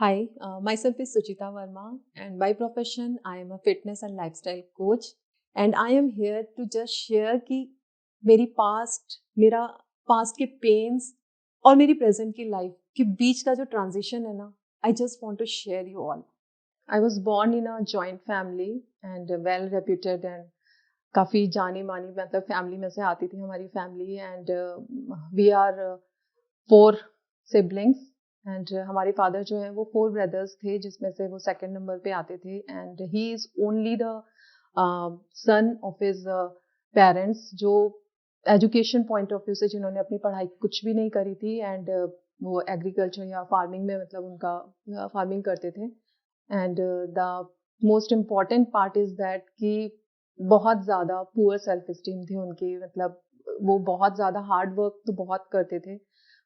Hi, myself is Suchita Verma, and by profession, I am a fitness and lifestyle coach. And I am here to just share कि मेरा past के pens और मेरी present की life के बीच का जो ट्रांजिशन है ना, I just want to share you all. I was born in a joint family and well reputed and काफ़ी जानी मानी मतलब फैमिली में से आती थी हमारी family. And we are 4 siblings. And हमारे फादर जो है वो 4 ब्रदर्स थे, जिसमें से वो सेकंड नंबर पे आते थे. And he is only the son of his parents, जो एजुकेशन पॉइंट ऑफ व्यू से जिन्होंने अपनी पढ़ाई कुछ भी नहीं करी थी. एंड वो एग्रीकल्चर या फार्मिंग में मतलब उनका फार्मिंग करते थे. And the most important part is that कि बहुत ज़्यादा पुअर सेल्फ स्टीम थी उनकी. मतलब वो बहुत ज़्यादा हार्ड वर्क तो बहुत करते थे,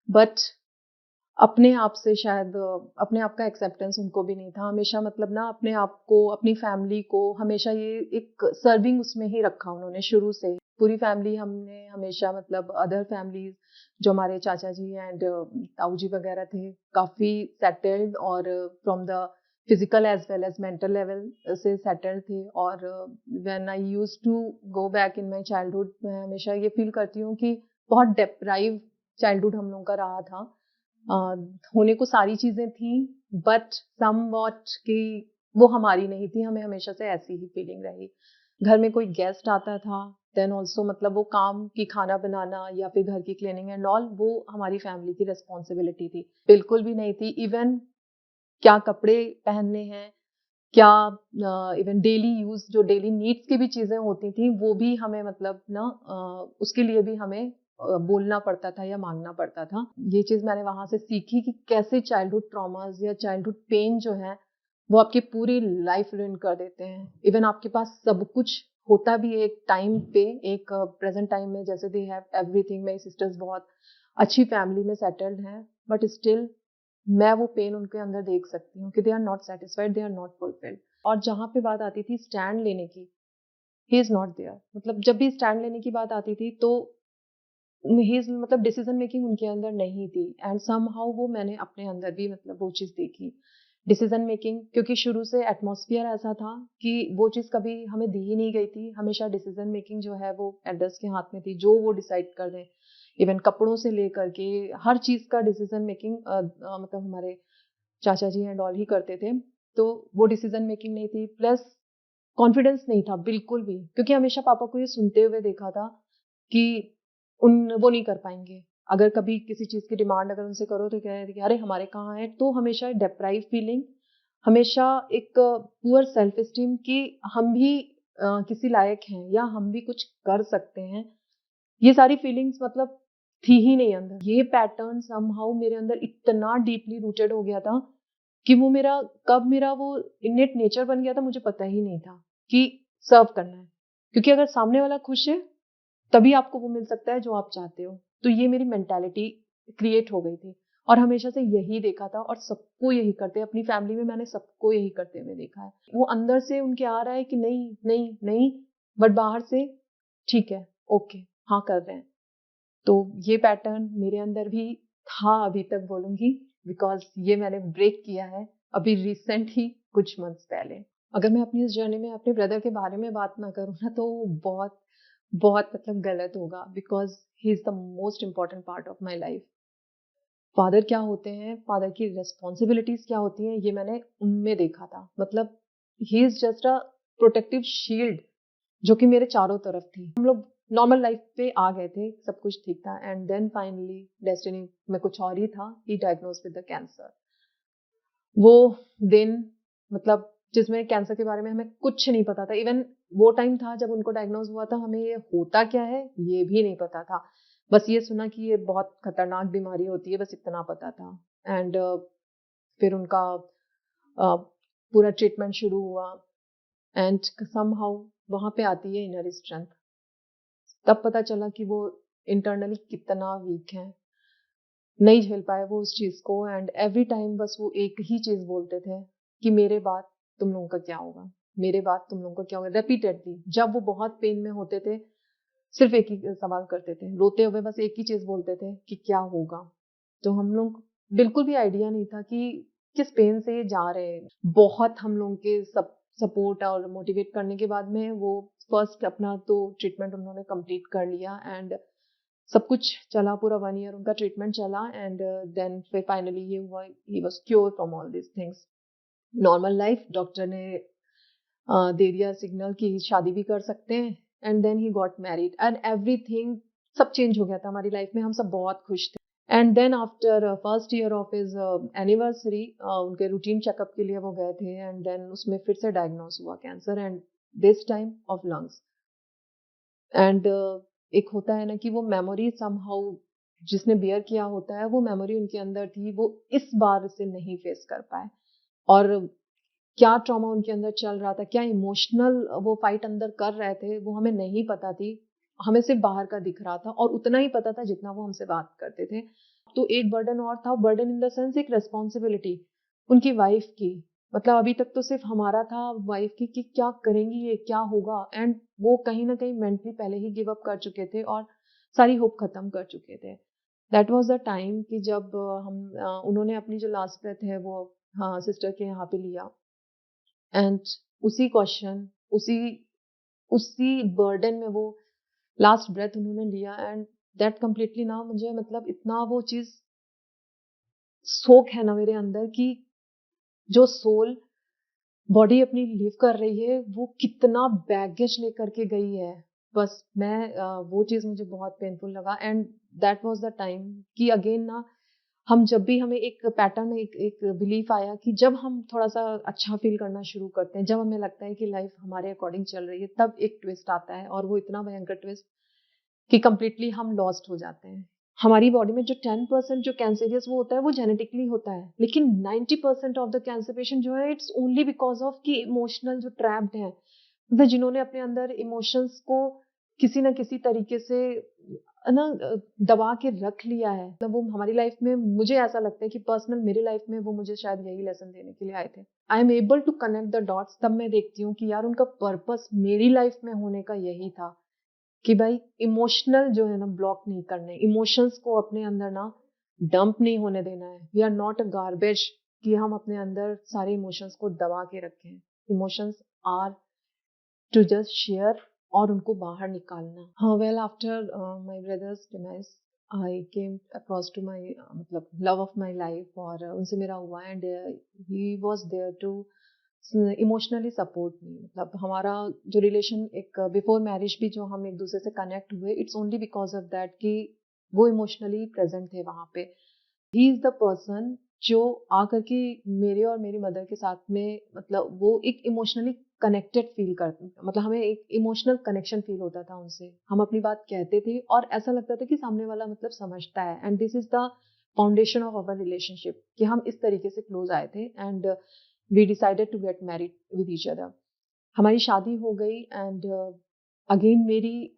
बट अपने आप से शायद अपने आप का एक्सेप्टेंस उनको भी नहीं था. हमेशा मतलब ना अपने आप को, अपनी फैमिली को हमेशा ये एक सर्विंग उसमें ही रखा उन्होंने शुरू से ही. पूरी फैमिली हमने हमेशा मतलब अदर फैमिलीज जो हमारे चाचा जी एंड ताऊ जी वगैरह थे, काफ़ी सेटल्ड और from the physical as well as mental level से सेटल्ड थे. और when I use to go back in my childhood, मैं हमेशा ये फील करती हूँ कि बहुत डेप्राइव चाइल्डहुड हम लोगों का रहा था. होने को सारी चीजें थी, बट सम वॉट कि वो हमारी नहीं थी. हमें हमेशा से ऐसी ही फीलिंग रही. घर में कोई गेस्ट आता था, देन ऑल्सो मतलब वो काम की खाना बनाना या फिर घर की क्लीनिंग एंड ऑल, वो हमारी फैमिली की रिस्पॉन्सिबिलिटी थी. बिल्कुल भी नहीं थी. इवन क्या कपड़े पहनने हैं, क्या इवन डेली यूज जो डेली नीड्स की भी चीजें होती थी, वो भी हमें मतलब ना उसके लिए भी हमें बोलना पड़ता था या मांगना पड़ता था. ये चीज मैंने वहां से सीखी कि कैसे चाइल्डहुड ट्रॉमास या चाइल्डहुड पेन जो है वो आपकी पूरी लाइफ रुइन कर देते हैं. इवन आपके पास सब कुछ होता भी है एक टाइम पे, एक प्रेजेंट टाइम में जैसे दे हैव एवरीथिंग. मेरी सिस्टर्स बहुत अच्छी फैमिली में सेटल्ड हैं, बट स्टिल मैं वो पेन उनके अंदर देख सकती हूँ कि they are not satisfied, they are not fulfilled. और जहाँ पे बात आती थी स्टैंड लेने की, ही इज नॉट देयर. मतलब जब भी स्टैंड लेने की बात आती थी तो ही इज मतलब डिसीजन मेकिंग उनके अंदर नहीं थी. एंड समहाउ वो मैंने अपने अंदर भी मतलब वो चीज देखी, डिसीजन मेकिंग. क्योंकि शुरू से एटमॉस्फेयर ऐसा था कि वो चीज कभी हमें दी ही नहीं गई थी. हमेशा डिसीजन मेकिंग जो है वो एल्डर्स के हाथ में थी, जो वो डिसाइड कर दें. इवन कपड़ों से लेकर के हर चीज का डिसीजन मेकिंग मतलब हमारे चाचा जी एंड ऑल ही करते थे. तो वो डिसीजन मेकिंग नहीं थी, प्लस कॉन्फिडेंस नहीं था बिल्कुल भी. क्योंकि हमेशा पापा को ये सुनते हुए देखा था कि वो नहीं कर पाएंगे. अगर कभी किसी चीज की डिमांड अगर उनसे करो तो कह रहे थे अरे हमारे कहाँ है. तो हमेशा डेप्राइव फीलिंग, हमेशा एक पुअर सेल्फ स्टीम कि हम भी किसी लायक हैं या हम भी कुछ कर सकते हैं. ये सारी फीलिंग्स मतलब थी ही नहीं अंदर. ये पैटर्न समहाउ मेरे अंदर इतना डीपली रूटेड हो गया था कि वो मेरा कब मेरा वो इनेट नेचर बन गया था मुझे पता ही नहीं था कि सर्व करना है. क्योंकि अगर सामने वाला खुश है तभी आपको वो मिल सकता है जो आप चाहते हो. तो ये मेरी मेंटालिटी क्रिएट हो गई थी और हमेशा से यही देखा था. और सबको यही करते हैं अपनी फैमिली में, मैंने सबको यही करते हुए देखा है. वो अंदर से उनके आ रहा है कि नहीं नहीं नहीं, बट बाहर से ठीक है, ओके, हाँ कर रहे हैं. तो ये पैटर्न मेरे अंदर भी था अभी तक बोलूंगी, बिकॉज ये मैंने ब्रेक किया है अभी रिसेंट ही कुछ मंथ्स पहले. अगर मैं अपनी इस जर्नी में अपने ब्रदर के बारे में बात ना करूँ ना तो बहुत बहुत मतलब गलत होगा, because he is the most important part of my life. Father क्या होते हैं, फादर की रिस्पॉन्सिबिलिटीज क्या होती हैं, ये मैंने उनमें देखा था. मतलब he is just a protective shield जो कि मेरे चारों तरफ थी. हम लोग नॉर्मल लाइफ पे आ गए थे, सब कुछ ठीक था. एंड देन फाइनली डेस्टिनी में कुछ और ही था. ही डायग्नोज विद द कैंसर. वो दिन मतलब जिसमें कैंसर के बारे में हमें कुछ नहीं पता था. इवन वो टाइम था जब उनको डायग्नोज हुआ था, हमें ये होता क्या है ये भी नहीं पता था. बस ये सुना कि ये बहुत खतरनाक बीमारी होती है, बस इतना पता था. एंड फिर उनका पूरा ट्रीटमेंट शुरू हुआ. एंड समहाउ वहां पे आती है इनर स्ट्रेंथ. तब पता चला कि वो इंटरनली कितना वीक है. नहीं झेल पाए वो उस चीज को. एंड एवरी टाइम बस वो एक ही चीज बोलते थे कि मेरे बाद तुम लोगों का क्या होगा, मेरे बाद तुम लोगों का क्या होगा. रिपीटेडली जब वो बहुत पेन में होते थे सिर्फ एक ही सवाल करते थे, रोते हुए बस एक ही चीज बोलते थे कि क्या होगा. तो हम लोग बिल्कुल भी आइडिया नहीं था कि किस पेन से ये जा रहे हैं। बहुत हम लोगों के सपोर्ट और मोटिवेट करने के बाद में वो फर्स्ट अपना तो ट्रीटमेंट उन्होंने कंप्लीट कर लिया एंड सब कुछ चला, पूरा 1 ईयर उनका ट्रीटमेंट चला एंड देन फिर फाइनली ये हुआ, he was cure from all this things. Normal life, doctor ने दे दिया सिग्नल कि शादी भी कर सकते हैं and then he got married and everything, सब चेंज हो गया था हमारी लाइफ में, हम सब बहुत खुश थे। And then after first year of his anniversary उनके रूटीन चेकअप के लिए वो गए थे एंड देन उसमें फिर से डायग्नोस हुआ cancer and this time of lungs. And एक होता है ना कि वो मेमोरी समहाउ जिसने बियर किया होता है, वो मेमोरी उनके अंदर थी, वो इस बार से नहीं फेस कर पाए। और क्या ट्रॉमा उनके अंदर चल रहा था, क्या इमोशनल वो फाइट अंदर कर रहे थे, वो हमें नहीं पता थी। हमें सिर्फ बाहर का दिख रहा था और उतना ही पता था जितना वो हमसे बात करते थे। तो एक बर्डन और था, बर्डन इन द सेंस एक रेस्पॉन्सिबिलिटी उनकी वाइफ की। मतलब अभी तक तो सिर्फ हमारा था वाइफ की कि क्या करेंगी ये, क्या होगा। एंड वो कहीं ना कहीं मेंटली पहले ही गिव अप कर चुके थे और सारी होप खत्म कर चुके थे। दैट वाज द टाइम कि जब उन्होंने अपनी जो लास्ट ब्रेथ है वो हाँ सिस्टर के यहाँ पे लिया एंड उसी क्वेश्चन, उसी उसी बर्डन में वो लास्ट ब्रेथ उन्होंने लिया एंड दैट कम्प्लीटली ना मुझे मतलब इतना वो चीज सोक है ना मेरे अंदर कि जो सोल बॉडी अपनी लिव कर रही है वो कितना बैगेज लेकर के गई है। बस मैं वो चीज मुझे बहुत पेनफुल लगा and that was the time कि अगेन ना हम जब भी हमें एक पैटर्न एक एक बिलीफ आया कि जब हम थोड़ा सा अच्छा फील करना शुरू करते हैं, जब हमें लगता है कि लाइफ हमारे अकॉर्डिंग चल रही है, तब एक ट्विस्ट आता है और वो इतना भयंकर ट्विस्ट कि कंप्लीटली हम लॉस्ट हो जाते हैं। हमारी बॉडी में जो 10% जो कैंसरियस वो होता है वो जेनेटिकली होता है, लेकिन 90% ऑफ द कैंसर पेशेंट जो है इट्स ओनली बिकॉज ऑफ कि इमोशनल जो ट्रैप्ड है, मतलब जिन्होंने अपने अंदर इमोशंस को किसी ना किसी तरीके से ना दबा के रख लिया है। मतलब वो हमारी लाइफ में, मुझे ऐसा लगता है कि पर्सनल मेरी लाइफ में वो मुझे शायद यही लेसन देने के लिए आए थे। I am able to connect the dots, तब मैं देखती हूँ कि यार उनका पर्पस मेरी लाइफ में होने का यही था कि भाई इमोशनल जो है ना ब्लॉक नहीं करने, इमोशंस को अपने अंदर ना डंप नहीं होने देना है। We are not a garbage कि हम अपने अंदर सारे इमोशंस को दबा के रखें। Emotions are to just share और उनको बाहर निकालना। हाँ, well after my brothers demise I came across to my मतलब लव ऑफ माय लाइफ और उनसे मेरा हुआ and he was there to emotionally support me. मतलब हमारा जो रिलेशन एक बिफोर मैरिज भी जो हम एक दूसरे से कनेक्ट हुए, it's only because of that कि वो इमोशनली प्रेजेंट थे वहां पे। ही इज द पर्सन जो आकर के मेरे और मेरी मदर के साथ में, मतलब वो एक इमोशनली कनेक्टेड फील करते, मतलब हमें एक इमोशनल कनेक्शन फील होता था उनसे। हम अपनी बात कहते थे और ऐसा लगता था कि सामने वाला मतलब समझता है and this is the foundation of our relationship कि हम इस तरीके से क्लोज आए थे and we decided to get married with each other. हमारी शादी हो गई एंड अगेन मेरी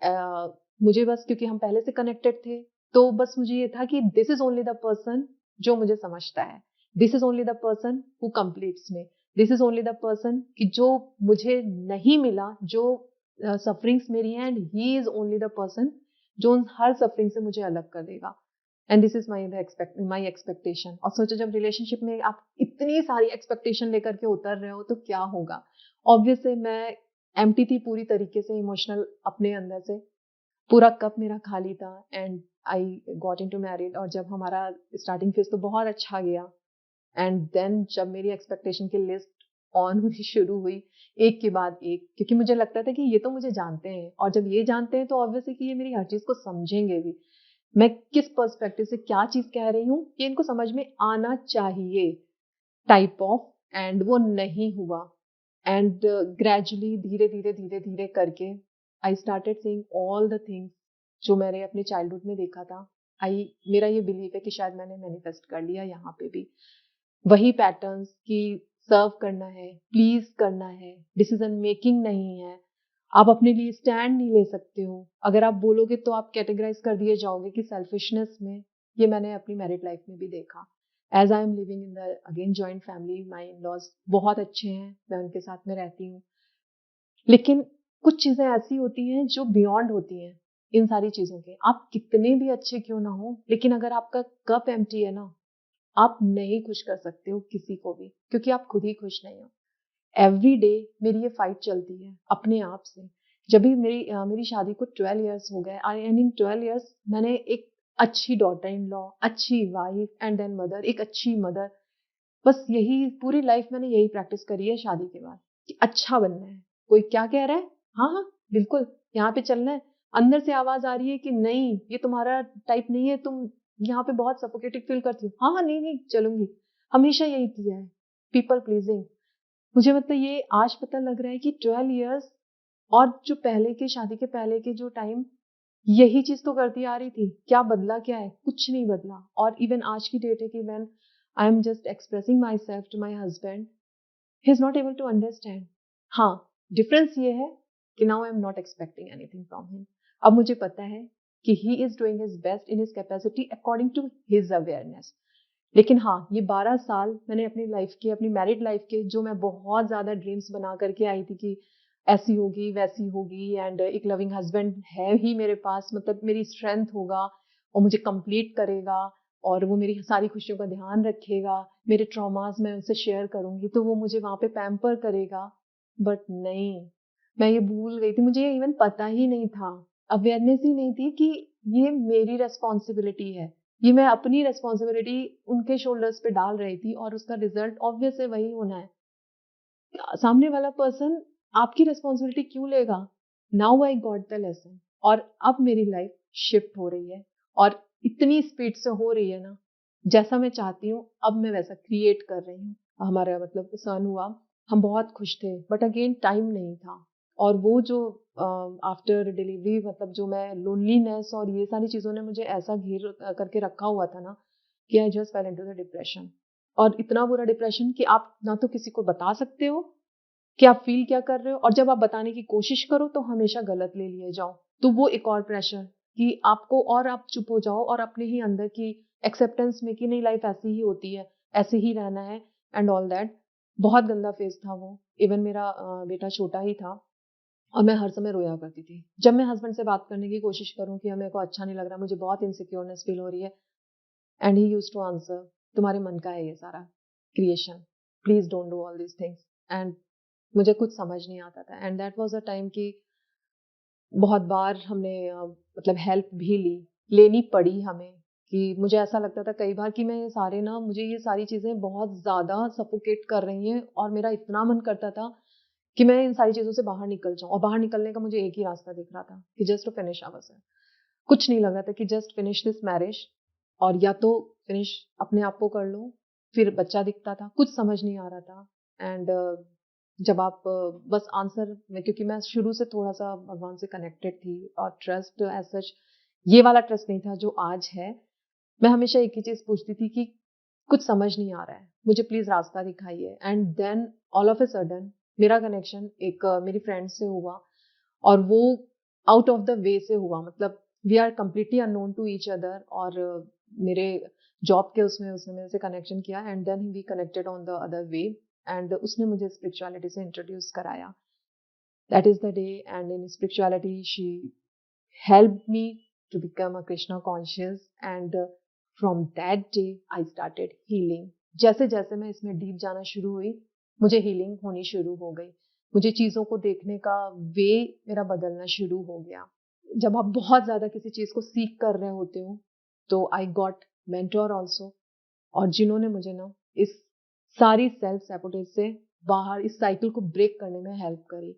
मुझे बस क्योंकि हम पहले से कनेक्टेड थे तो बस मुझे ये था कि this is only the person जो मुझे समझता है, this is only the person who completes me, this is only the person कि जो मुझे नहीं मिला, जो सफरिंग्स मेरी हैं, and he is only the person जो उन हर सफरिंग से मुझे अलग कर देगा। And this is my expectation. और सोचो जब रिलेशनशिप में आप इतनी सारी एक्सपेक्टेशन लेकर के उतर रहे हो तो क्या होगा। ऑब्वियसली मैं एम्प्टी थी पूरी तरीके से, इमोशनल अपने अंदर से पूरा कप मेरा खाली था and I got into married. और जब हमारा स्टार्टिंग फेज तो बहुत अच्छा गया एंड देन जब मेरी एक्सपेक्टेशन की लिस्ट ऑन होनी शुरू हुई एक के बाद एक, क्योंकि मुझे लगता था कि ये तो मुझे जानते हैं और जब ये जानते हैं तो ऑब्वियसली कि ये मेरी हर चीज को समझेंगे भी, मैं किस पर्सपेक्टिव से क्या चीज कह रही हूँ ये इनको समझ में आना चाहिए टाइप ऑफ। एंड वो नहीं हुआ एंड ग्रेजुअली धीरे धीरे धीरे धीरे करके I started seeing all the things जो मैंने अपने चाइल्डहुड में देखा था। आई मेरा ये बिलीव है कि शायद मैंने मैनिफेस्ट कर लिया यहाँ पे भी वही पैटर्न्स की सर्व करना है, प्लीज करना है, डिसीजन मेकिंग नहीं है, आप अपने लिए स्टैंड नहीं ले सकते हो। अगर आप बोलोगे तो आप कैटेगराइज कर दिए जाओगे कि सेल्फिशनेस में। ये मैंने अपनी मैरिड लाइफ में भी देखा। As I am living in the again joint family, my in laws बहुत अच्छे हैं, मैं उनके साथ में रहती हूँ, लेकिन कुछ चीजें ऐसी होती हैं जो बियॉन्ड होती हैं इन सारी चीजों के। आप कितने भी अच्छे क्यों ना हो, लेकिन अगर आपका कप एम्प्टी है ना, आप नहीं खुश कर सकते हो किसी को भी, क्योंकि आप खुद ही खुश नहीं हो। एवरी डे मेरी ये फाइट चलती है अपने आप से। जब भी मेरी शादी को 12 इयर्स हो गए, एंड इन 12 इयर्स मैंने एक अच्छी डॉटर इन लॉ, अच्छी वाइफ एंड देन मदर, एक अच्छी मदर, बस यही पूरी लाइफ मैंने यही प्रैक्टिस करी है शादी के बाद कि अच्छा बनना है। कोई क्या कह रहा है, हाँ हाँ बिल्कुल यहाँ पे चलना है। अंदर से आवाज आ रही है कि नहीं ये तुम्हारा टाइप नहीं है, तुम यहाँ पे बहुत सफोकेटेड फील करती हो, हाँ हाँ नहीं नहीं चलूंगी। हमेशा यही किया है, पीपल प्लीजिंग। मुझे मतलब ये आज पता लग रहा है कि 12 इयर्स और जो पहले के शादी के पहले के जो टाइम, यही चीज तो करती आ रही थी। क्या बदला, क्या है, कुछ नहीं बदला। और इवन आज की डेट है कि when I am just expressing my self to my husband, he is not able to understand. हाँ, डिफरेंस ये है कि now I am not expecting anything from him. अब मुझे पता है कि he is doing his best in his capacity according to his awareness. लेकिन हाँ, ये 12 साल मैंने अपनी लाइफ के, अपनी मैरिड लाइफ के, जो मैं बहुत ज्यादा ड्रीम्स बना करके आई थी कि ऐसी होगी वैसी होगी, एंड एक लविंग हस्बैंड है ही मेरे पास, मतलब मेरी स्ट्रेंथ होगा और मुझे कंप्लीट करेगा और वो मेरी सारी खुशियों का ध्यान रखेगा, मेरे ट्रॉमास मैं उनसे शेयर करूंगी तो वो मुझे वहां पे पैम्पर करेगा। बट नहीं, मैं ये भूल गई थी, मुझे ये इवन पता ही नहीं था, अवेयरनेस ही नहीं थी कि ये मेरी रेस्पॉन्सिबिलिटी है। ये मैं अपनी रेस्पॉन्सिबिलिटी उनके शोल्डर्स पे डाल रही थी और उसका रिजल्ट ऑब्वियस है वही होना है। सामने वाला पर्सन आपकी रेस्पॉन्सिबिलिटी क्यों लेगा? Now I got the lesson. और अब मेरी लाइफ शिफ्ट हो रही है और इतनी स्पीड से हो रही है ना, जैसा मैं चाहती हूँ अब मैं वैसा क्रिएट कर रही हूँ। हमारा मतलब सन हुआ, हम बहुत खुश थे, बट अगेन टाइम नहीं था। और वो जो आफ्टर डिलीवरी, मतलब जो मैं लोनलीनेस और ये सारी चीजों ने मुझे ऐसा घेर करके रखा हुआ था ना, कि I just fail into the depression. और इतना बुरा डिप्रेशन कि आप ना तो किसी को बता सकते हो कि आप फील क्या कर रहे हो, और जब आप बताने की कोशिश करो तो हमेशा गलत ले लिए जाओ। तो वो एक और प्रेशर कि आपको, और आप चुप हो जाओ और अपने ही अंदर की एक्सेप्टेंस में कि नहीं लाइफ ऐसी ही होती है, ऐसे ही रहना है एंड ऑल दैट। बहुत गंदा फेज था वो। इवन मेरा बेटा छोटा ही था और मैं हर समय रोया करती थी। जब मैं हस्बैंड से बात करने की कोशिश करूं कि मेरे को अच्छा नहीं लग रहा, मुझे बहुत इनसिक्योरनेस फील हो रही है, and he used to answer, तुम्हारे मन का है ये सारा creation, please don't do all these things. And मुझे कुछ समझ नहीं आता था, and that was a time कि बहुत बार हमने मतलब हेल्प भी लेनी पड़ी हमें। कि मुझे ऐसा लगता था कई बार कि मैं ये सारे ना, मुझे ये सारी चीजें बहुत ज्यादा सफोकेट कर रही हैं और मेरा इतना मन करता था कि मैं इन सारी चीजों से बाहर निकल जाऊं। और बाहर निकलने का मुझे एक ही रास्ता दिख रहा था कि जस्ट टू फिनिश आवर। कुछ नहीं लग रहा था कि जस्ट फिनिश दिस मैरिज, और या तो फिनिश अपने आप को कर लो, फिर बच्चा दिखता था, कुछ समझ नहीं आ रहा था। एंड जब आप बस आंसर में, क्योंकि मैं शुरू से थोड़ा सा भगवान से कनेक्टेड थी और ट्रस्ट एज सच ये वाला ट्रस्ट नहीं था जो आज है। मैं हमेशा एक ही चीज पूछती थी कि कुछ समझ नहीं आ रहा है, मुझे प्लीज रास्ता दिखाइए। And then all of a sudden मेरा कनेक्शन एक मेरी फ्रेंड से हुआ, और वो आउट ऑफ द वे से हुआ, मतलब we are completely unknown to each other. और मेरे जॉब के उसमें उसने मेरे से कनेक्शन किया and then we connected on the other way. And उसने मुझे स्पिरिचुअलिटी से इंट्रोड्यूस कराया। That is the day, and in spirituality she helped me to become a Krishna conscious, and from that day I started healing. जैसे जैसे मैं इसमें deep जाना शुरू हुई, मुझे हीलिंग होनी शुरू हो गई। मुझे चीजों को देखने का वे मेरा बदलना शुरू हो गया। जब आप बहुत ज्यादा किसी चीज को सीख कर रहे होते हो तो आई गॉट मेंटोर ऑल्सो, और जिन्होंने मुझे ना इस सारी सेल्फ सैबोटेज से बाहर, इस साइकिल को ब्रेक करने में हेल्प करी।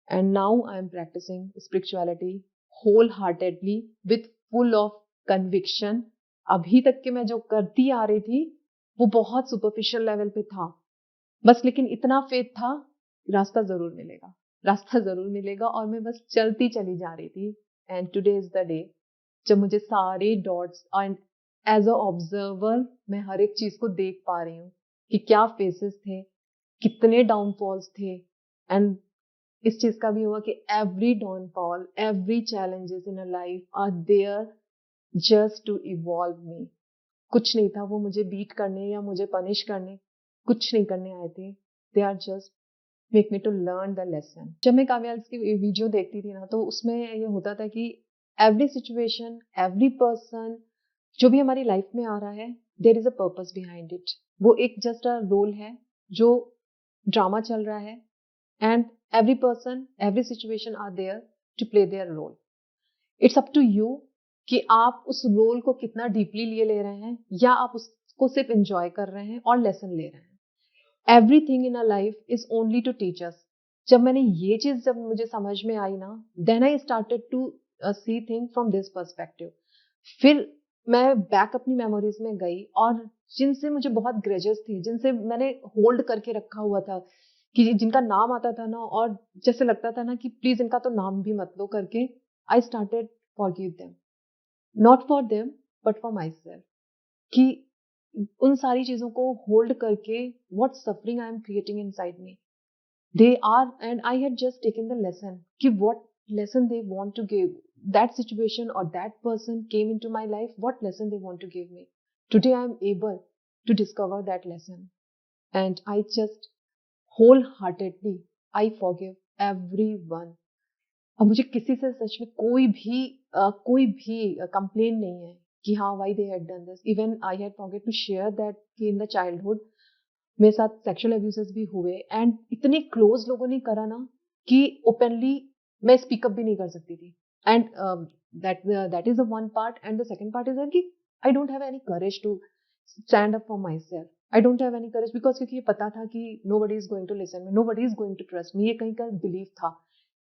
And now I am practicing spirituality wholeheartedly with full of conviction. अभी तक के मैं जो करती आ रही थी वो बहुत सुपरफिशियल लेवल पे था, बस लेकिन इतना फेथ था, रास्ता जरूर मिलेगा, रास्ता जरूर मिलेगा, और मैं बस चलती चली जा रही थी। And today is the day जब मुझे सारे dots, and as a observer मैं हर एक चीज को देख पा रही हूँ कि क्या फेसेस थे, कितने डाउनफॉल्स थे। एंड इस चीज का भी हुआ कि every downfall, every challenges in a life are there just to evolve me. कुछ नहीं था वो मुझे बीट करने या मुझे पनिश करने, कुछ नहीं करने आए थे। They are just make me to learn the lesson. जब मैं काव्याल्स की वीडियो देखती थी ना, तो उसमें ये होता था कि एवरी सिचुएशन, एवरी पर्सन जो भी हमारी लाइफ में आ रहा है, there is a purpose behind it. वो एक जस्ट अ रोल है जो ड्रामा चल रहा है, and every person every situation are there to play their role. It's up to you कि आप उस रोल को कितना डीपली लिए ले रहे हैं, या आप उसको सिर्फ एंजॉय कर रहे हैं और लेसन ले रहे हैं. Everything in a life is only to teach us. जब मैंने ये चीज जब मुझे समझ में आई ना, then I started to see thing from this perspective. फिर मैं बैक अपनी मेमोरीज में गई, और जिनसे मुझे बहुत ग्रेजेस थी, जिनसे मैंने होल्ड करके रखा हुआ था, कि जिनका नाम आता था ना, और जैसे लगता था ना कि प्लीज इनका तो नाम भी मत लो करके, I started forgive them. Not for them but for my self. कि उन सारी चीजों को होल्ड करके what suffering I am creating inside me, they are, and I had just taken the lesson ki what lesson they want to give. That situation or that person came into my life, what lesson they want to give me. Today I am able to discover that lesson, and I just wholeheartedly I forgive everyone. अब मुझे किसी से सच में कोई भी complain नहीं है कि हाँ why they had done this. Even I had forget to share that कि in the childhood मेरे साथ सेक्सुअल अब्यूजेस भी हुए, एंड इतने क्लोज लोगों ने करा ना कि ओपनली मैं स्पीकअप भी नहीं कर सकती थी. And that is the one part, and the second part is that कि I don't have any courage to stand up for myself. I don't have any courage because क्योंकि ये पता था कि nobody is going to listen me, nobody is going to trust me. ये कहीं का believe था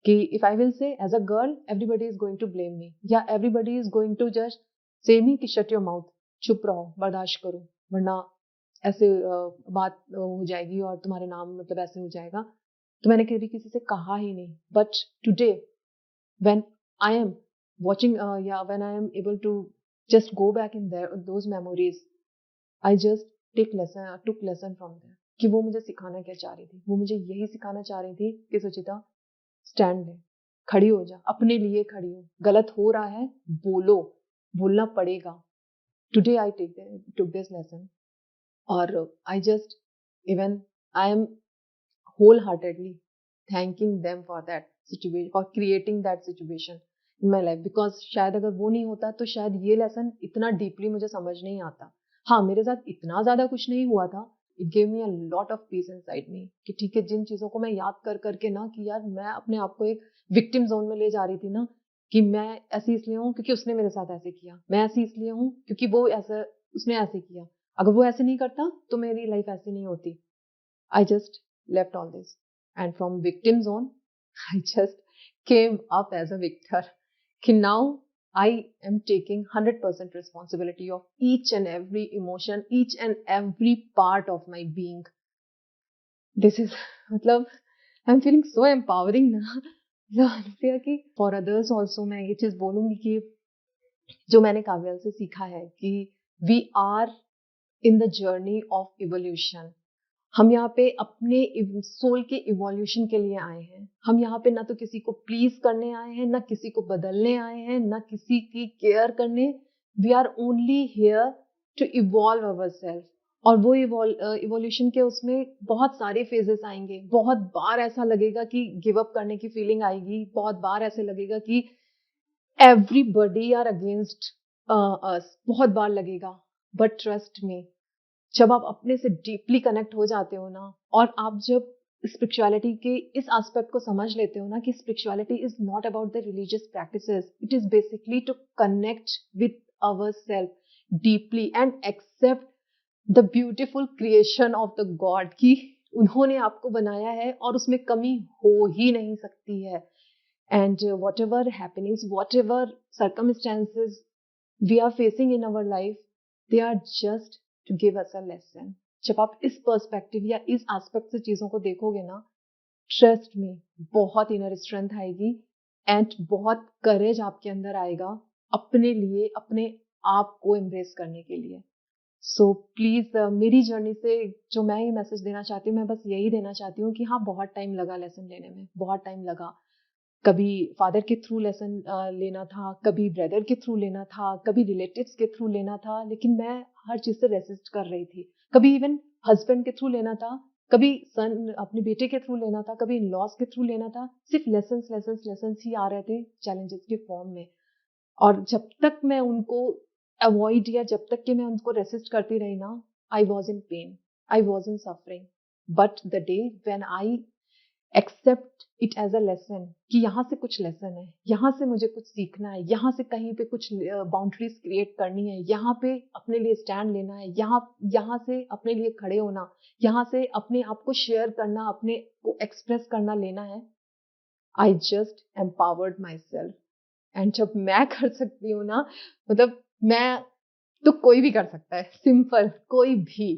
कि if I will say as a girl everybody is going to blame मी, या everybody is going to just say me कि shut your mouth, चुप रहो, बर्दाश्त करो, वरना ऐसे बात हो जाएगी और तुम्हारे नाम मतलब ऐसे हो जाएगा. तो मैंने कभी किसी से कहा ही नहीं. But today when I M watching या when I am able to just go back in there those memories, I just took lesson from there कि वो मुझे सिखाना क्या चाह रही थी. वो मुझे यही सिखाना चाह रही थी कि सुचिता स्टैंड ले, खड़ी हो जा, अपने लिए खड़ी हो, गलत हो रहा है बोलना पड़ेगा. Today I took this lesson, और I just even I am wholeheartedly thanking them for that situation, for creating that situation in my life, because शायद अगर वो नहीं होता तो शायद ये लेसन इतना डीपली मुझे समझ नहीं आता. हाँ, मेरे साथ इतना ज्यादा कुछ नहीं हुआ था. It gave me a lot of peace inside me कि ठीक है, जिन चीजों को मैं याद कर करके ना कि यार मैं अपने आप को एक विक्टिम जोन में ले जा रही थी ना, कि मैं ऐसी इसलिए हूँ क्योंकि उसने मेरे साथ ऐसे किया, मैं ऐसी इसलिए हूँ क्योंकि वो ऐसा उसने ऐसे किया, अगर वो ऐसे नहीं करता तो मेरी लाइफ ऐसी नहीं होती. I just left all this, and from victim zone I just came up as a victor. कि now I am taking 100% responsibility of each and every emotion, each and every part of my being. This is मतलब I'm feeling so empowering ना. अनुप्रिया कि for others also मैं ये चीज बोलूंगी कि जो मैंने काव्यल से सीखा है कि we are in the journey of evolution. हम यहाँ पे अपने सोल के इवोल्यूशन के लिए आए हैं. हम यहाँ पे ना तो किसी को प्लीज करने आए हैं, ना किसी को बदलने आए हैं, ना किसी की केयर करने. We are only here to evolve our self. और वो इवोल्यूशन के उसमें बहुत सारे फेजेस आएंगे. बहुत बार ऐसा लगेगा कि गिव अप करने की फीलिंग आएगी. बहुत बार ऐसे लगेगा कि एवरीबडी आर अगेंस्ट अस. बहुत बार लगेगा. बट ट्रस्ट मी, जब आप अपने से डीपली कनेक्ट हो जाते हो ना, और आप जब स्पिरिचुअलिटी के इस एस्पेक्ट को समझ लेते हो ना कि spirituality is not about the religious practices, it is basically to connect with our self deeply and accept the beautiful creation of the God कि उन्होंने आपको बनाया है और उसमें कमी हो ही नहीं सकती है. And whatever happenings, whatever circumstances we are facing in our life, they are just to give us a lesson. जब आप इस पर्सपेक्टिव या इस एस्पेक्ट से चीजों को देखोगे ना, ट्रस्ट में बहुत इनर स्ट्रेंथ आएगी एंड बहुत करेज आपके अंदर आएगा अपने लिए, अपने आप को एम्ब्रेस करने के लिए. सो प्लीज मेरी जर्नी से जो मैं ये मैसेज देना चाहती हूँ, मैं बस यही देना चाहती हूँ कि हाँ, बहुत टाइम लगा लेसन लेने में, बहुत टाइम लगा. कभी फादर के थ्रू लेसन लेना था, कभी ब्रदर के थ्रू लेना था, कभी रिलेटिव्स के थ्रू लेना था, लेकिन मैं हर चीज से रेसिस्ट कर रही थी. कभी इवन हस्बैंड के थ्रू लेना था, कभी सन अपने बेटे के थ्रू लेना था, कभी इन लॉस के थ्रू लेना था. सिर्फ लेसन्स ही आ रहे थे चैलेंजेस के फॉर्म में. और जब तक मैं उनको अवॉइड या जब तक कि मैं उनको रेसिस्ट करती रही ना, I was in pain, I was in suffering. But the day when I accept it as a lesson कि यहाँ से कुछ लेसन है, यहाँ से मुझे कुछ सीखना है, यहाँ से कहीं पे कुछ बाउंड्रीज क्रिएट करनी है, यहाँ पे अपने लिए स्टैंड लेना है, यहाँ से अपने लिए खड़े होना, यहाँ से अपने आप को शेयर करना, अपने को एक्सप्रेस करना लेना है. I just empowered my self. And जब मैं कर सकती हूँ ना, मतलब मैं तो कोई भी कर सकता है, सिंपल, कोई भी.